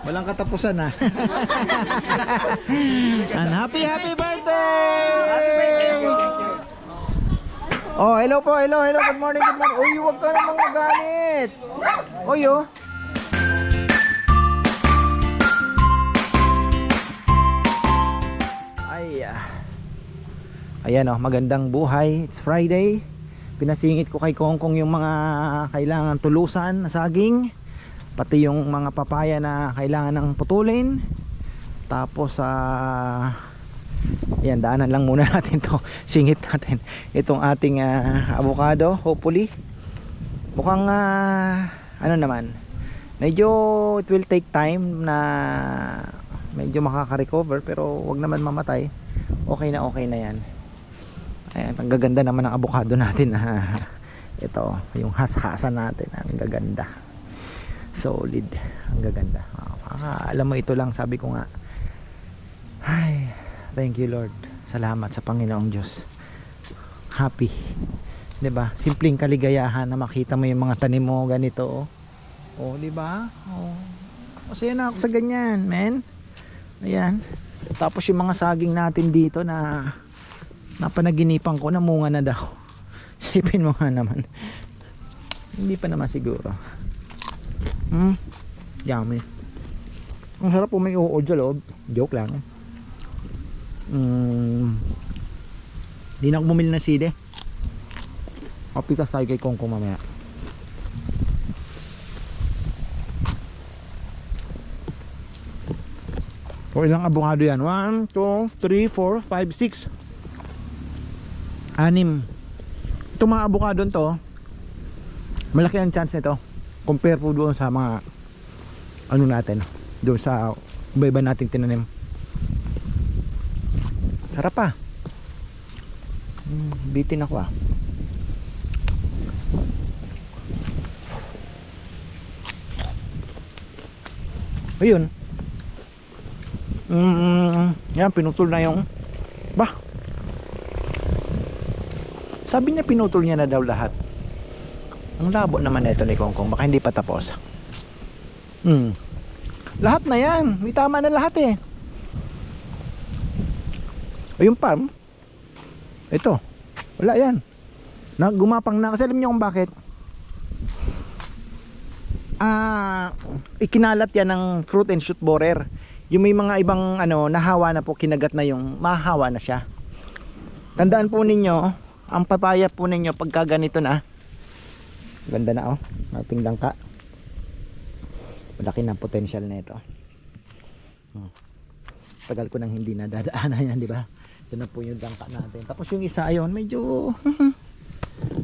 Walang katapusan ha. And happy birthday! Oh, hello po, hello. Good morning. Uy, huwag ka namang magalit. Uy, oh. Ayan oh, magandang buhay. It's Friday. Pinasingit ko kay Kongkong yung mga kailangan tulusan na saging, pati yung mga papaya na kailangan ng putulin. Tapos ayan, daanan lang muna natin to. Singit natin itong ating avocado. Hopefully mukhang ano naman, medyo it will take time na medyo makaka-recover, pero wag naman mamatay. Okay na yan. Ayan, ang gaganda naman ng avocado natin. Ito, yung has-hasan natin, ang gaganda. Solid, ang gaganda. Alam mo, ito lang sabi ko nga. Ay, thank you Lord. Salamat sa Panginoong Diyos. Happy. 'Di ba? Simpleng kaligayahan na makita mo yung mga tanim mo ganito. Oh, 'di ba? Oh. Masaya na ako sa ganyan, men. Ayan. Tapos yung mga saging natin dito na napanaginipan ko, namunga na daw. Sipin mo nga naman. Hindi pa naman siguro. Yummy. Ang sarap po, may uod sa loob. Joke lang. Hindi na ako bumili ng side. Kapitas tayo kay Kongkong mamaya. O ilang abogado yan? 1, 2, 3, 4, 5, 6 6 itong mga avocado to, malaki ang chance nito compare po doon sa mga ano natin, doon sa iba-iba nating tinanim. Sarap pa. Bitin ako ayun. Yan, pinutol na yung sabi niya pinutol niya na daw lahat. Ang labo naman ito ni Kongkong, baka hindi pa tapos. Lahat na yan, may tama na lahat eh. O yung palm, ito, wala yan. Gumapang na, kasi alam niyo kung bakit. Ikinalat yan ng fruit and shoot borer. Yung may mga ibang nahawa na po, kinagat na yung mahawa na siya. Tandaan po ninyo, ang papaya po ninyo pagka ganito na, ganda na ating langka, malaki na potential na ito. Tagal ko nang hindi nadadaanan yan, di ba? Ito na po yung langka natin. Tapos yung isa ayon, medyo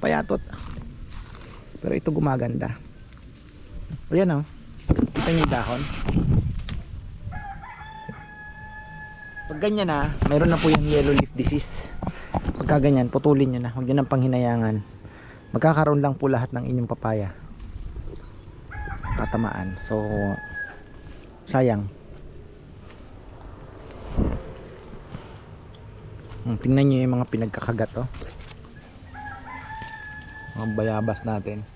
payatot, pero ito gumaganda. Ayan kita yung dahon. Pag ganyan mayroon na po yung yellow leaf disease. Pagka ganyan, putulin nyo na, huwag nyo ng panghinayangan. Magkakaroon lang po lahat ng inyong papaya, tatamaan. So sayang. Tingnan nyo yung mga pinagkakagat mga bayabas natin.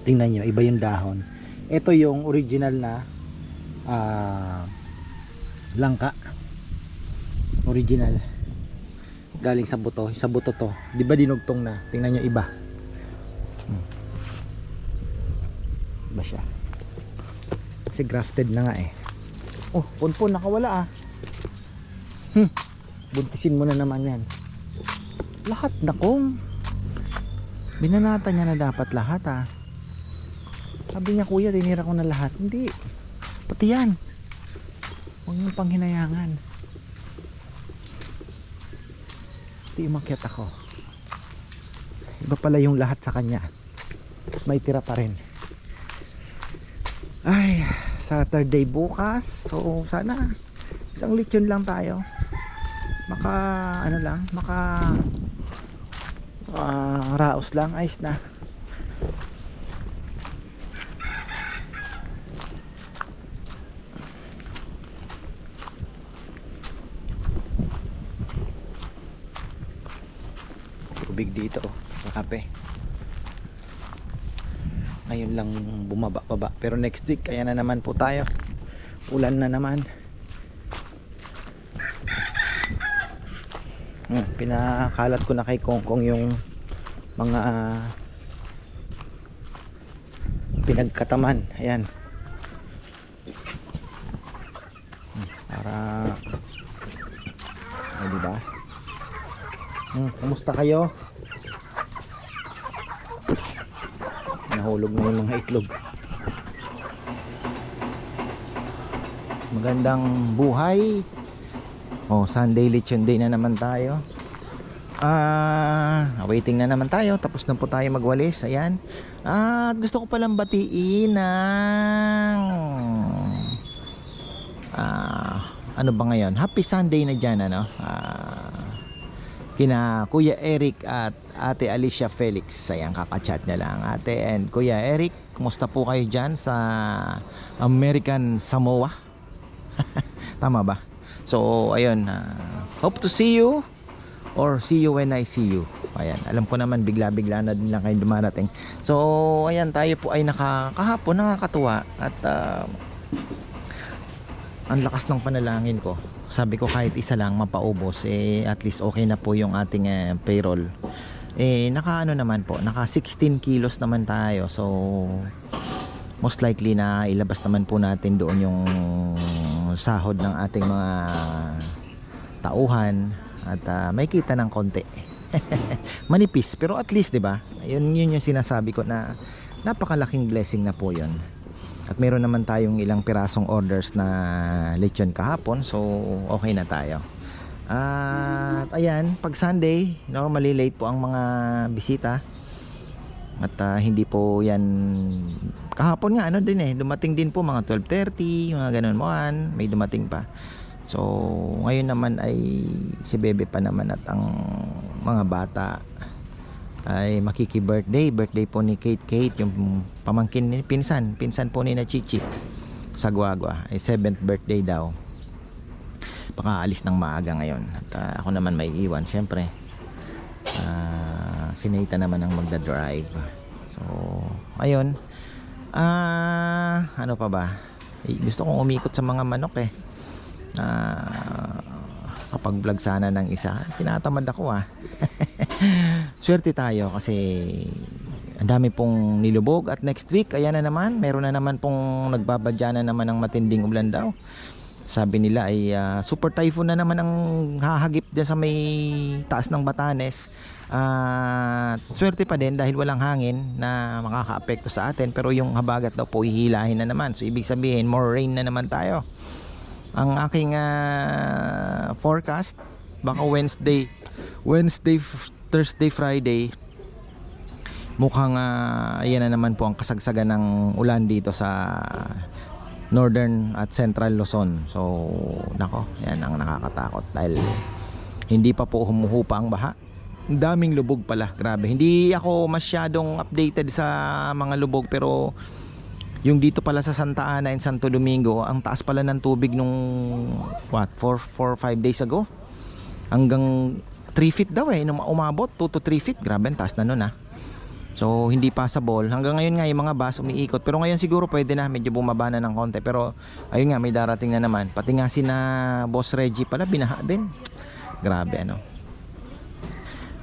Tingnan nyo, iba yung dahon. Ito yung original na langka, original, galing sa buto to, di ba dinugtong na. Tingnan nyo, iba siya kasi grafted na nga punpon nakawala buntisin mo na naman yan lahat na kung binanata niya na dapat lahat sabi niya, kuya tinira ko na lahat. Hindi, pati yan, huwag niyong panghinayangan. Hindi umakyat ako, iba pala yung lahat sa kanya, may tira pa rin. Ay, Saturday bukas, so sana isang lechon lang tayo, raos lang, ayos na. tubig dito. Grabe. Ngayon lang bumaba-baba. Pero next week, kaya na naman po tayo. Ulan na naman. Pinakalat ko na kay Kongkong yung mga pinagkataman. Ayan. Para ay, diba? Kumusta kayo? Nahulog na yung mga itlog. Magandang buhay. Sunday lechon day na naman tayo. Waiting na naman tayo. Tapos na po tayo magwalis. Ayan. At gusto ko palang batiin ng ano ba ngayon? Happy Sunday na dyan, ano? Kina Kuya Eric at Ate Alicia Felix. Ayan, kakachat niya lang. Ate and Kuya Eric, kumusta po kayo dyan sa American Samoa? Tama ba? So, ayun. Hope to see you or see you when I see you. Ayan, alam ko naman bigla-bigla na din lang kayo dumarating. So, ayan, tayo po ay kahapon nakakatuwa at ang lakas ng panalangin ko. Sabi ko kahit isa lang mapaubos, at least okay na po yung ating payroll. Naka 16 kilos naman tayo. So most likely na ilabas naman po natin doon yung sahod ng ating mga tauhan at may kita ng konti. Manipis pero at least, 'di ba? Yun yung sinasabi ko na napakalaking blessing na po 'yon. At meron naman tayong ilang pirasong orders na lechon kahapon. So okay na tayo. At ayan, pag Sunday normally late po ang mga bisita. At hindi po yan kahapon nga dumating din po mga 12:30, mga ganun mo, may dumating pa. So ngayon naman ay si Bebe pa naman at ang mga bata ay birthday po ni Kate, yung pamangkin ni pinsan po ni na Chichi sa Guagua, ay 7th birthday daw. Baka alis ng maaga ngayon at ako naman may iwan syempre. Si Nathan naman ang magda-drive. So ayun, ano pa ba, gusto kong umikot sa mga manok kapag vlog sana ng isa, tinatamad ako swerte tayo kasi ang dami pong nilubog. At next week, ayan na naman, meron na naman pong nagbabadya na naman ng matinding ulan daw. Sabi nila ay super typhoon na naman ang hahagip dyan sa may taas ng Batanes. Swerte pa din dahil walang hangin na makakaapekto sa atin, pero yung habagat daw po ihilahin na naman. So ibig sabihin more rain na naman tayo. Ang aking forecast, baka Wednesday, Thursday, Friday, mukhang ayan na naman po ang kasagsagan ng ulan dito sa Northern at Central Luzon. So nako, yan ang nakakatakot dahil hindi pa po humuhupa ang baha. Ang daming lubog pala, grabe. Hindi ako masyadong updated sa mga lubog, pero yung dito pala sa Santa Ana and Santo Domingo, ang taas pala ng tubig nung 4 or 5 days ago. Hanggang 3 feet daw nung umabot, 2 to 3 feet. Grabe, ang taas na nun So hindi passable. Hanggang ngayon nga yung mga bus umiikot. Pero ngayon siguro pwede na, medyo bumaba na ng konti. Pero ayun nga, may darating na naman. Pati nga sina Boss Reggie pala, binaha din. Grabe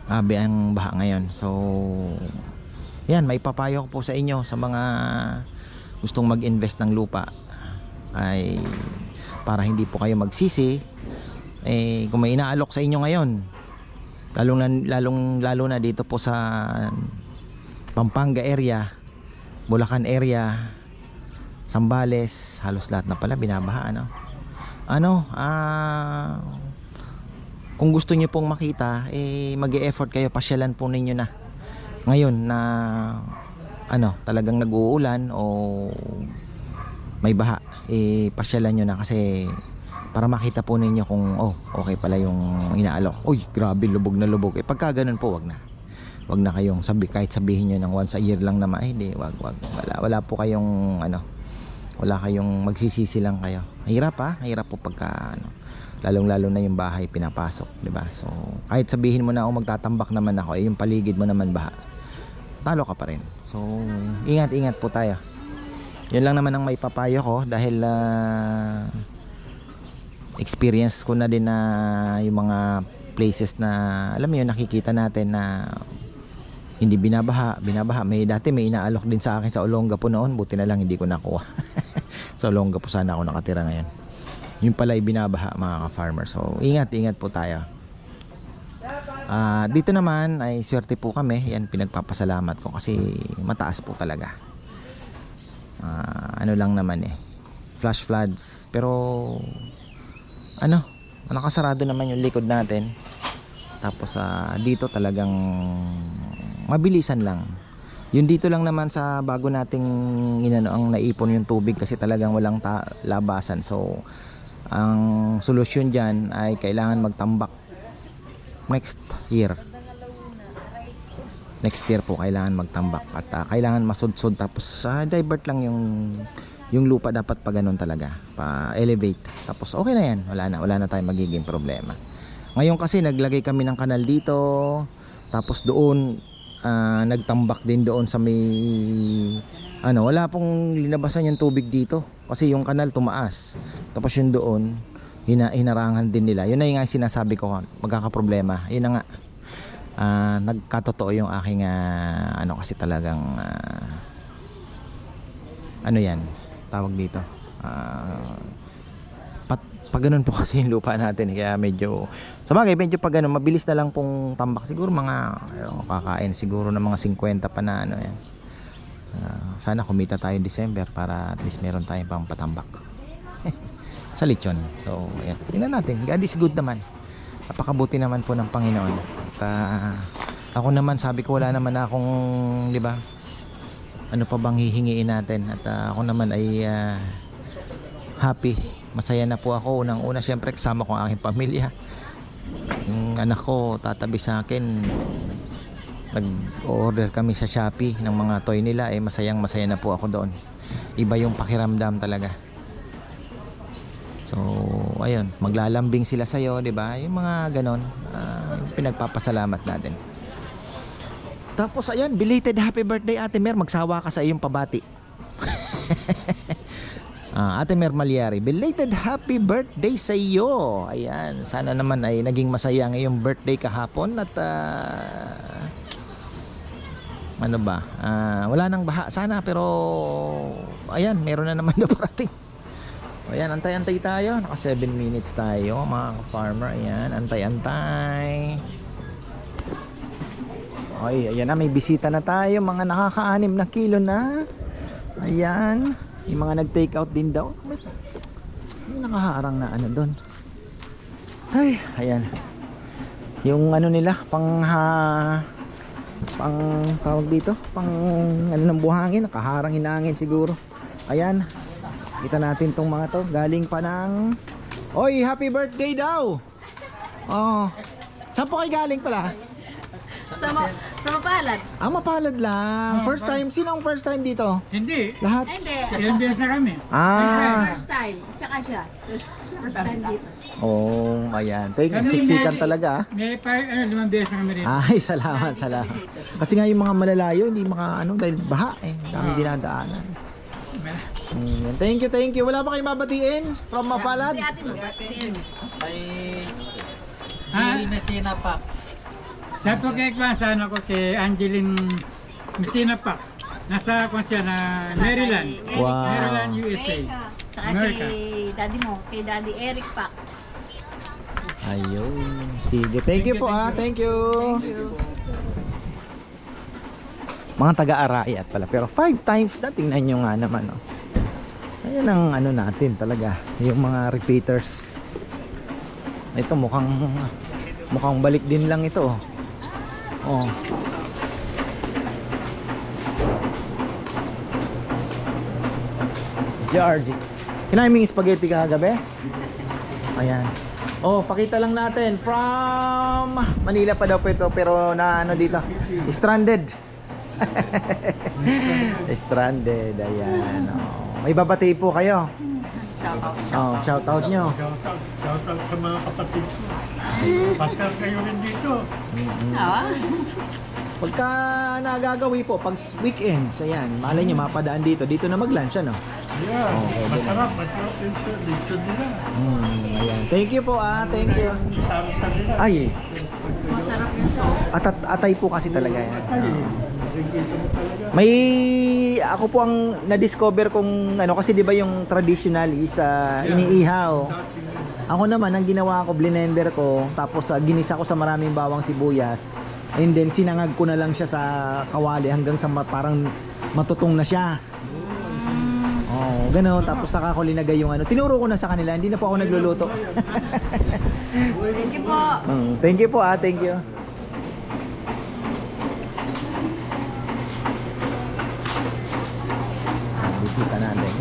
grabe ang baha ngayon. So yan, may papayo ko po sa inyo, sa mga gustong mag-invest ng lupa, ay para hindi po kayo magsisi kung may inaalok sa inyo ngayon, lalo na dito po sa Pampanga area, Bulacan area, Zambales, halos lahat na pala binabaha. Kung gusto niyo pong makita, mag-e-effort kayo, pasyalan po ninyo na ngayon na talagang nag-uulan o may baha, pasyalan nyo na kasi para makita po ninyo kung okay pala yung inaalok. Uy, grabe, lubog na lubog. Pagka ganun po, wag na kayong kahit sabihin nyo ng once a year lang naman, wag. Wala po kayong wala kayong magsisisi lang kayo. Hirap po pagka lalong-lalo na yung bahay pinapasok, 'di ba? So kahit sabihin mo na ako magtatambak naman ako, yung paligid mo naman baha, talo ka pa rin. So ingat-ingat po tayo. Yun lang naman ang maipapayo ko dahil experience ko na din na yung mga places na alam mo yun, nakikita natin na hindi binabaha. Dati may inaalok din sa akin sa Olongapo noon, buti na lang hindi ko nakuha. Sa Olongapo sana ako nakatira ngayon. Yung pala ay binabaha mga ka-farmer. So ingat po tayo. Dito naman ay swerte po kami. Yan, pinagpapasalamat ko kasi mataas po talaga. Ano lang naman flash floods, pero nakasarado naman yung likod natin. Tapos dito talagang mabilisan lang. Yung dito lang naman sa bago nating ang naipon yung tubig kasi talagang walang labasan. So ang solusyon dyan ay kailangan magtambak next year po. Kailangan magtambak at kailangan masudsod, tapos divert lang yung lupa, dapat pa ganun talaga, pa elevate, tapos okay na yan, wala na tayong magiging problema. Ngayon kasi naglagay kami ng kanal dito, tapos doon nagtambak din doon sa may wala pong linabasan yung tubig dito kasi yung kanal tumaas, tapos yung doon hinarangan din nila. Yun na yung sinasabi ko, magkakaproblema. Yun na nga, nagkatotoo yung aking kasi talagang yan tawag dito, pag ganun po kasi yung lupa natin, kaya medyo sabagay, medyo pag ganun mabilis na lang pong tambak. Siguro mga kakain siguro ng mga 50 pa na yan. Sana kumita tayo December para at least meron tayong pang patambak sa lechon. So ayan, tingnan natin, God is good naman, napakabuti naman po ng Panginoon. At ako naman, sabi ko wala naman akong, di ba, ano pa bang hihingiin natin, at ako naman ay happy, masaya na po ako. Unang-una syempre kasama ko ang aking pamilya, yung anak ko tatabi sa akin, nag-order kami sa Shopee ng mga toy nila, masaya na po ako doon. Iba yung pakiramdam talaga. So ayun, maglalambing sila sa'yo, di ba, yung mga ganon, pinagpapasalamat natin. Tapos ayan, belated happy birthday Ate Mer, magsawa ka sa iyong pabati. Ate Mer Malyari, belated happy birthday sa iyo. Ayan, sana naman ay naging masaya ang iyong birthday kahapon at wala nang baha sana, pero ayan, meron na naman na parating. Ayan, antay-antay tayo, naka 7 minutes tayo mga farmer. Ayan, antay-antay. Ay, ayan na, may bisita na tayo, mga nakaka-6 na kilo na. Ayan, yung mga nag-take out din daw. May nakaharang na doon. Ay, ayan. Yung nila, pang tawag dito, pang ng buhangin, nakaharang hinangin siguro. Ayan, kita natin tong mga to, galing pa ng oy, happy birthday daw. Saan po kayo galing pala? Sa Mapalad. Mapalad lang. First time, sino ang first time dito? Hindi. Lahat? Hindi. Ilang beses na kami. First time. Tsaka siya. First time dito. Ayan. Siksikan talaga. May 5 beses na kami rin. Ay, salamat. Kasi nga yung mga malalayo, hindi dahil baha dami dinadaanan. Thank you. Wala pa kayong babatiin from Mapalad? Si ate mo. Angeline Messina Pax. Sa po kay kay Angeline Messina Pax. Nasa siya na Maryland. Wow. Maryland, USA. Tsaka America. kay daddy mo. Kay daddy Eric Pax. Ayun. Sige. Thank you po. Thank you. Mga taga-Arayat pala. Pero 5 times na. Tingnan nyo nga naman. Ayan ang natin talaga. Yung mga repeaters. Ito mukhang balik din lang ito. Georgie. Kinain mo yung spaghetti kagabi? Ayan. Pakita lang natin from Manila pa daw po ito, pero dito, stranded. Stranded. Ayan. May babati po kayo. Shoutout. Oh, shout out nyo. Shoutout sa mga kapatid ko. Pascal kayo rin dito. Ah, Pagka nagagawi po, pag weekends, ayan, malay nyo mapadaan dito. Dito na mag-lunch, ano? Yeah, Okay, masarap din siya. Dito nila. Ayan. Thank you po, thank you. Sarsa nila. Ay, masarap yung sauce. atay po kasi talaga yan. Ay, nakikita mo talaga. May ako po ang na-discover kung ano kasi 'di ba yung traditional is iniihaw. Ako naman ang ginawa ko blender ko tapos ginisa ko sa maraming bawang sibuyas. And then sinangag ko na lang siya sa kawali hanggang sa parang matutong na siya. Oh, ganoon tapos saka ko linagay yung ano. Tinuro ko na sa kanila, hindi na po ako nagluluto. Thank you po. Thank you po, thank you. Bisita natin.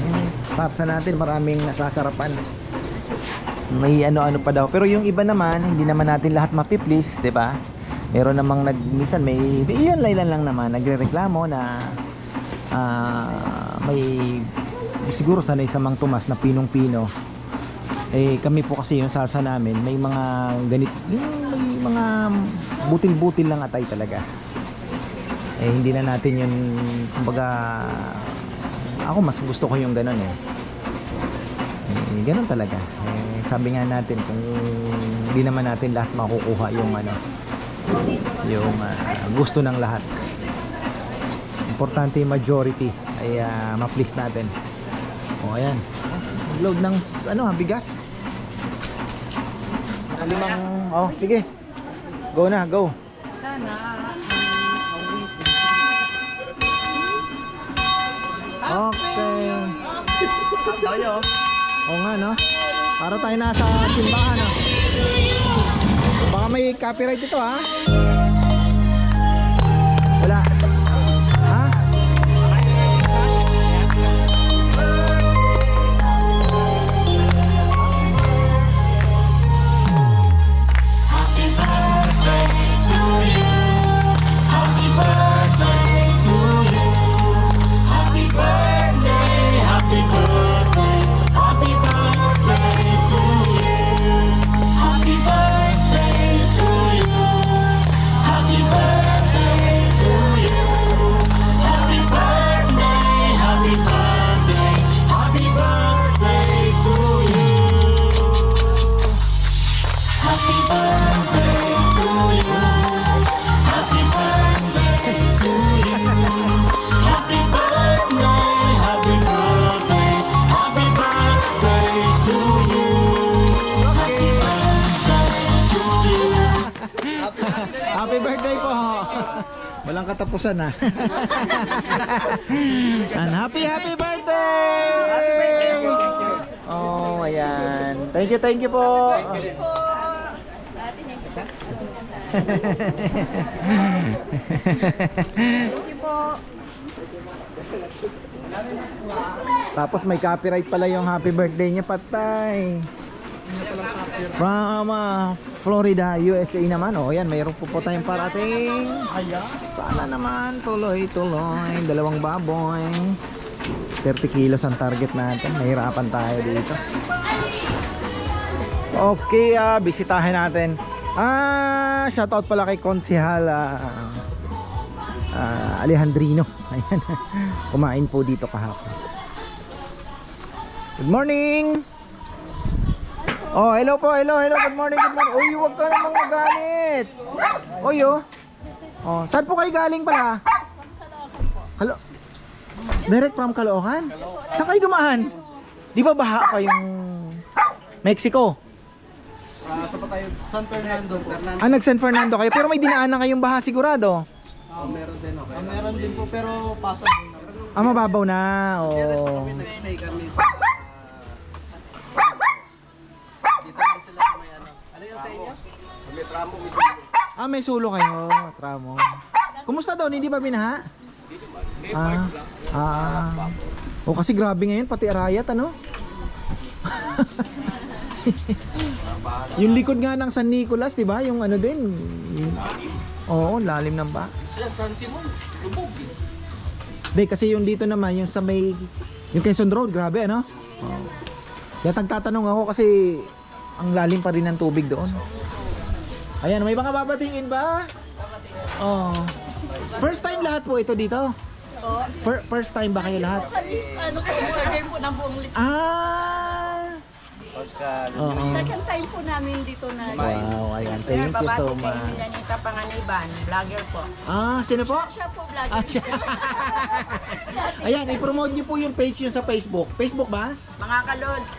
Sarsa natin, maraming nasasarapan. May ano-ano pa daw. Pero yung iba naman, hindi naman natin lahat mapiplis, 'di ba? Meron namang minsan may iyon laylan lang naman nagrereklamo na may siguro sanay sa Mang Tomas na pinong-pino. Eh kami po kasi yung sarsa namin, may mga may mga butil-butil lang atay talaga. Eh hindi na natin yun, kumbaga ako mas gusto ko yung ganun ganun talaga. Sabi nga natin kung hindi naman natin lahat makukuha yung yung gusto ng lahat. Importante yung majority ay ma-please natin. O ayan. Load ng bigas. Sige. Go na, go. Sana. Okay. Tayo. Oo nga, no? Para tayo nasa simbahan, no? Baka may copyright ito, ha? Wala. Ha? Happy birthday to you. Happy birthday to you. Happy birthday, happy birthday, happy birthday to you. Happy birthday to you. Happy birthday to you. Happy birthday, happy birthday, happy birthday to you. Happy birthday to you. Happy birthday to you. Happy birthday, happy birthday, happy birthday to you. Happy birthday to you. Happy birthday po. Walang katapusan, ha? And happy birthday! Happy birthday po. Oh, ayan. Thank you po. Thank you po. Tapos may copyright pala yung happy birthday niya, patay. From Florida, USA naman. O yan, mayroon po tayong parating. Sana naman tuloy-tuloy. 2 baboy. 30 kilos ang target natin. Nahirapan tayo dito. Okay, bisitahin natin. Shoutout pala kay Konsehal Alejandrino. Ayan. Kumain po dito kahapon. Good morning. Oh, hello po, hello. Good morning. Uy, huwag ka namang magalit. Uy, oh. Saan po kayo galing pala? Direct from Caloocan? Saan kayo dumaan? Di ba baha pa yung Mexico? San Fernando po. Nag-San Fernando kayo, pero may dinaanan kayong baha sigurado. Meron din okay. Meron din po pero pasok na. Mababaw na. Oh. Pinag-stay kami sa dito lang sila sa may ano. Ano yung sa inyo? May tramo mismo. May sulo kayo, tramo. Kumusta doon? Hindi ba binaha? Kasi grabe ngayon pati Arayat, ano? Yung likod nga ng San Nicolas, 'di ba? Yung ano din. Lalim ng ba? San Simon, lubog. Kasi yung dito naman, yung sa may yung Quezon Road, grabe ano? Kaya tagtatanong ako kasi ang lalim pa rin ng tubig doon. Ayan, may mga babatingin ba? Oh. First time lahat po ito dito? First time ba kayo lahat? Ano kayo, order po ng buong litro. Oo. Second time po namin dito na. Wow, ayan. Thank you so much. Janita Panganiban, vlogger po. Sino po? Siya po vlogger. Siya. Ayan, i-promote niyo po yung page niyo sa Facebook. Facebook ba? Mga kalods,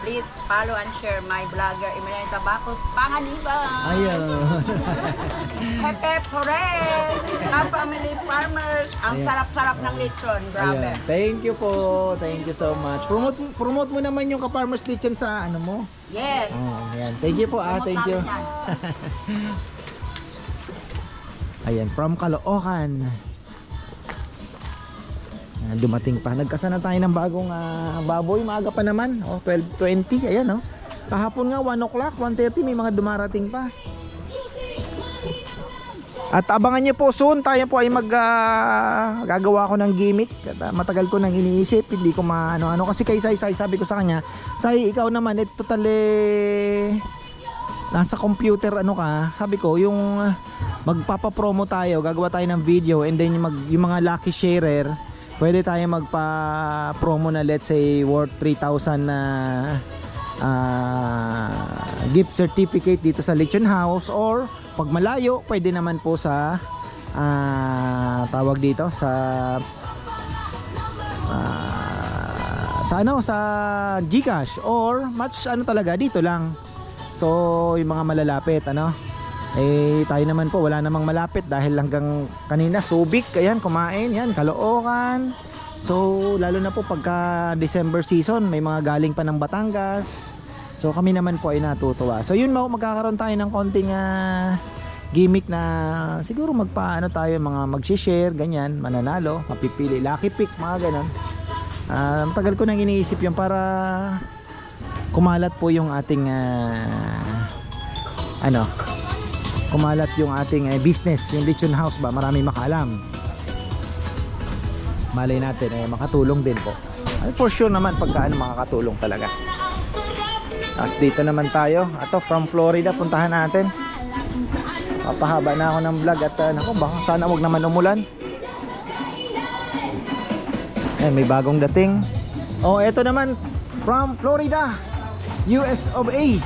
please follow and share my vlogger, Emelita Bacos Panganiban. Ayun. Hep hep hooray! Mga family farmers, ang Ayan. sarap-sarap ng lechon, grabe. Ayan. Thank you po. Thank you so much. Promote mo naman yung ka-farmers lechon sa ano mo. Yes. Ayan. Thank you po. Promote Thank you. namin yan. Ayan, from Caloocan. Dumating pa. Nagkasana tayo ng bagong baboy. Maaga pa naman. 12:20. Ayan, kahapon nga 1 o'clock, 1:30 may mga dumarating pa. At abangan nyo po soon. Tayo po ay gagawa ko ng gimmick. At, matagal ko nang iniisip. Hindi ko maano-ano. Kasi kay Sai, sabi ko sa kanya, Sai, ikaw naman, totally nasa computer ka. Sabi ko, yung magpapapromo tayo, gagawa tayo ng video, and then yung mga lucky sharer, pwede tayo magpa-promo na let's say worth 3,000 na gift certificate dito sa Lechon House, or pag malayo pwede naman po sa tawag dito sa GCash, or much talaga dito lang. So yung mga malalapit tayo naman po wala namang malapit dahil hanggang kanina Subic, ayan, kumain yan, Caloocan. So lalo na po pagka December season may mga galing pa ng Batangas. So kami naman po ay natutuwa. So yun, magkakaroon tayo ng konting gimmick na siguro tayo, mga mag-share, ganyan, mananalo, mapipili, lucky pick, mga ganon. Matagal ko nang iniisip yun para kumalat po yung ating kumalat yung ating business, yung Lechon House ba, marami makaalam. Malay natin makatulong din po. For sure naman pagka makakatulong talaga. Tapos dito naman tayo, from Florida, puntahan natin. Papahaba na ako ng vlog at baka sana wag naman umulan. May bagong dating. Eto naman from Florida, US of A.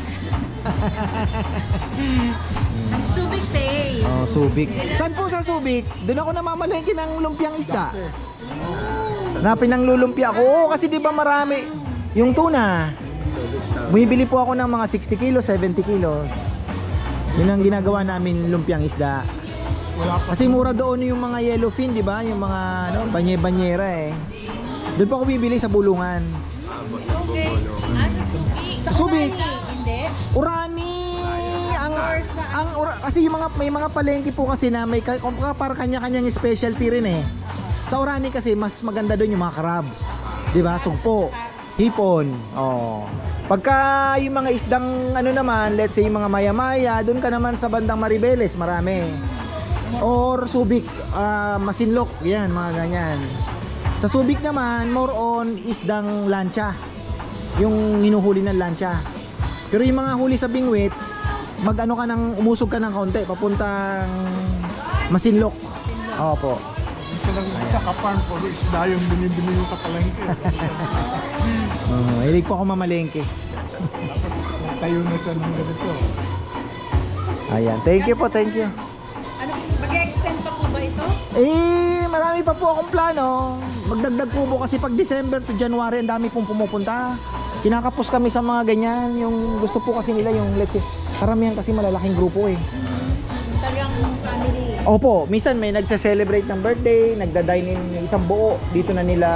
Subic Bay. Subic. Saan po sa Subic? Doon ako namamalengke ng lumpiang isda. Hanapin ng lulumpia ko. Kasi di ba marami yung tuna. Bumibili po ako ng mga 60 kilos, 70 kilos. Yun ang ginagawa namin, lumpiang isda. Kasi mura doon yung mga yellowfin, di ba? Yung mga banye-banyera Doon po ako bibili sa bulungan. Okay. Sa Subic. Hindi. Urani. Kasi yung may mga palengke po kasi na may para kanya-kanyang specialty rin Sa Urani kasi mas maganda doon yung mga crabs, di ba? Sugpo, hipon. Pagka yung mga isdang naman, let's say yung mga maya-maya, doon ka naman sa bandang Maribeles, marami. Or Subic, Masinloc, yan, mga ganyan. Sa Subic naman, more on isdang lancha, yung hinuhuli ng lancha. Pero yung mga huli sa bingwit, umusog ka ng kaunti papuntang Masinloc. Opo. Sa kaparm po, isda yung binibili yung kapalengke. Hilig po ako mamalengke. Tayo na siya ng ganito. Ayan, thank you po, thank you. Mag-extend pa po ba ito? Marami pa po akong plano. Magdagdag kubo kasi pag December to January, ang dami pong pumupunta. Kinakapos kami sa mga ganyan. Yung gusto po kasi nila yung, let's say, karamihan kasi malalaking grupo Talagang family. Opo, minsan may nagse-celebrate ng birthday, nagda-dine in yung isang buo. Dito na nila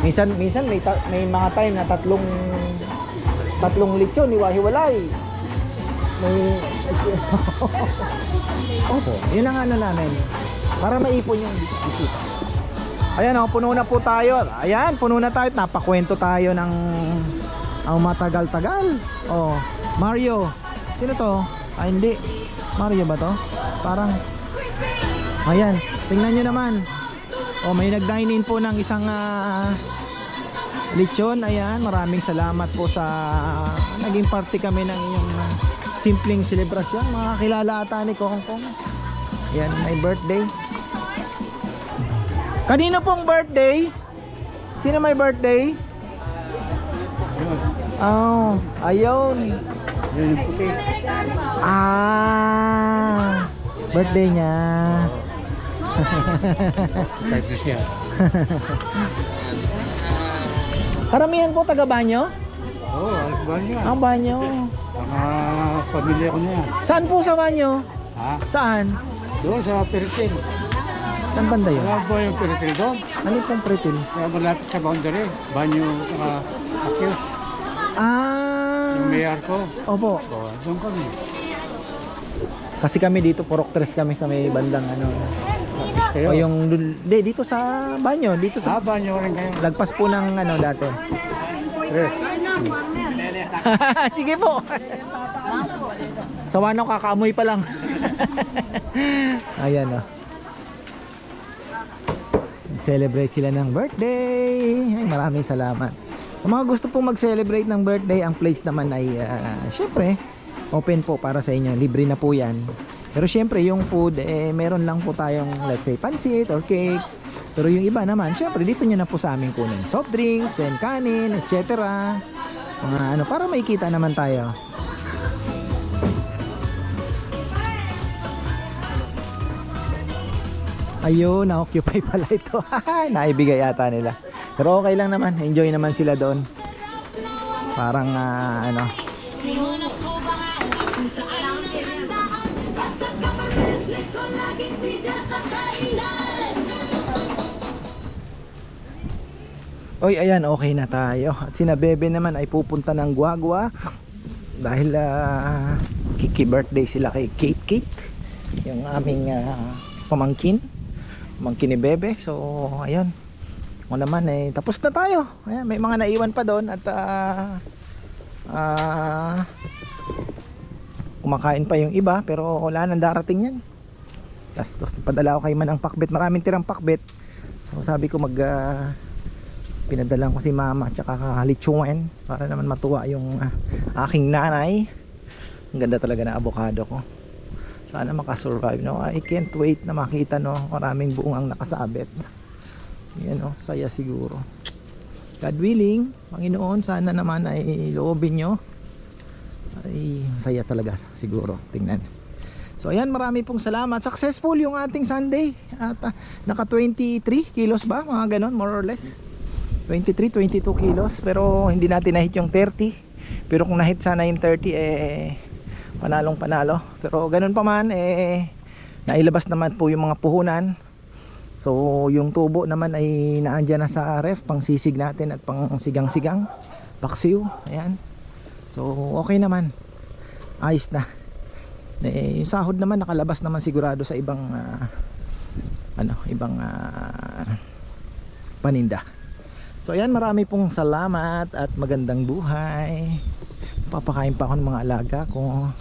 Minsan may mga time na tatlong lechon hiwa-hiwalay. Opo, yun ang namin. Para maipon yung bisita. Ayan puno na po tayo. Ayan, puno na tayo. Napakwento tayo ng matagal-tagal. Mario. Sino to? Hindi. Mario ba to? Parang. Ayan, tingnan nyo naman. May nag-dine in po ng isang lechon. Ayan, maraming salamat po sa naging party kami ng inyong simpleng selebrasyon. Mga kilala ata ni Kong Kong. Ayan, may birthday. Kanino pong birthday? Sino may birthday? Oh, ayun. Yun yung puti. Birthday niya. Kahit na siya. Karamihan po taga Banyo? Oo, alas ba niya? Ang Banyo. Mga pamilya ko na yan. Saan po sa Banyo? Ha? Saan? Doon sa Peritil. Saan banda yun? Wala ba yung Peritil doon? Ano pong pretil? Kaya malapit sa boundary. Banyo, Akios. Yung mayor ko. Opo. So, doon kami. Kasi kami dito, Purok 3 kami sa may bandang ano. Kayo? O yung, dito sa Banyo. Dito sa, Banyo rin kayo. lagpas po ng ano dati. Sige po. Sa Wano kakaamoy pa lang. Ayan o. Celebrate sila ng birthday. Ay, maraming salamat. Kung mga gusto pong mag-celebrate ng birthday, ang place naman ay syempre open po para sa inyo. Libre na po yan. Pero syempre yung food, meron lang po tayong let's say pansit or cake. Pero yung iba naman, syempre dito nyo na po sa amin kunin. Soft drinks and kanin, etc. Mga ano, para makikita naman tayo. Ayun, na-occupy pala ito. Naibigay yata nila. Pero okay lang naman, enjoy naman sila doon. Parang ano. Oy, ayan, okay na tayo. At sina Bebe naman ay pupunta ng Guagua dahil kiki birthday sila kay Kate, yung aming pamangkin ni Bebe. So ayun, o naman tapos na tayo. Ayan, may mga naiwan pa doon at kumakain pa yung iba, pero wala nang darating yan. Tapos padala ko kay Manang pakbet, maraming tirang pakbet. So sabi ko pinadalan ko si mama at saka lechon para naman matuwa yung aking nanay. Ang ganda talaga ng avocado ko. Sana makasurvive, no? I can't wait na makita, no? Maraming buong ang nakasabit. Yan, no? Saya siguro. God willing, Panginoon, sana naman ay loobin nyo. Ay saya talaga siguro. Tingnan. So ayan, marami pong salamat. Successful yung ating Sunday. At naka 23 kilos ba? Mga ganon, more or less. 23, 22 kilos. Pero hindi natin nahit yung 30. Pero kung nahit sana yung 30, panalong panalo. Pero ganun pa man, nailabas naman po yung mga puhunan. So yung tubo naman ay naandyan na sa ref, pang sisig natin at pang sigang-sigang, paksiw. Ayan. So okay naman, ayos na. Yung sahod naman nakalabas naman sigurado sa ibang ibang paninda. So ayan, marami pong salamat at magandang buhay. Papakain pa ako ng mga alaga ko.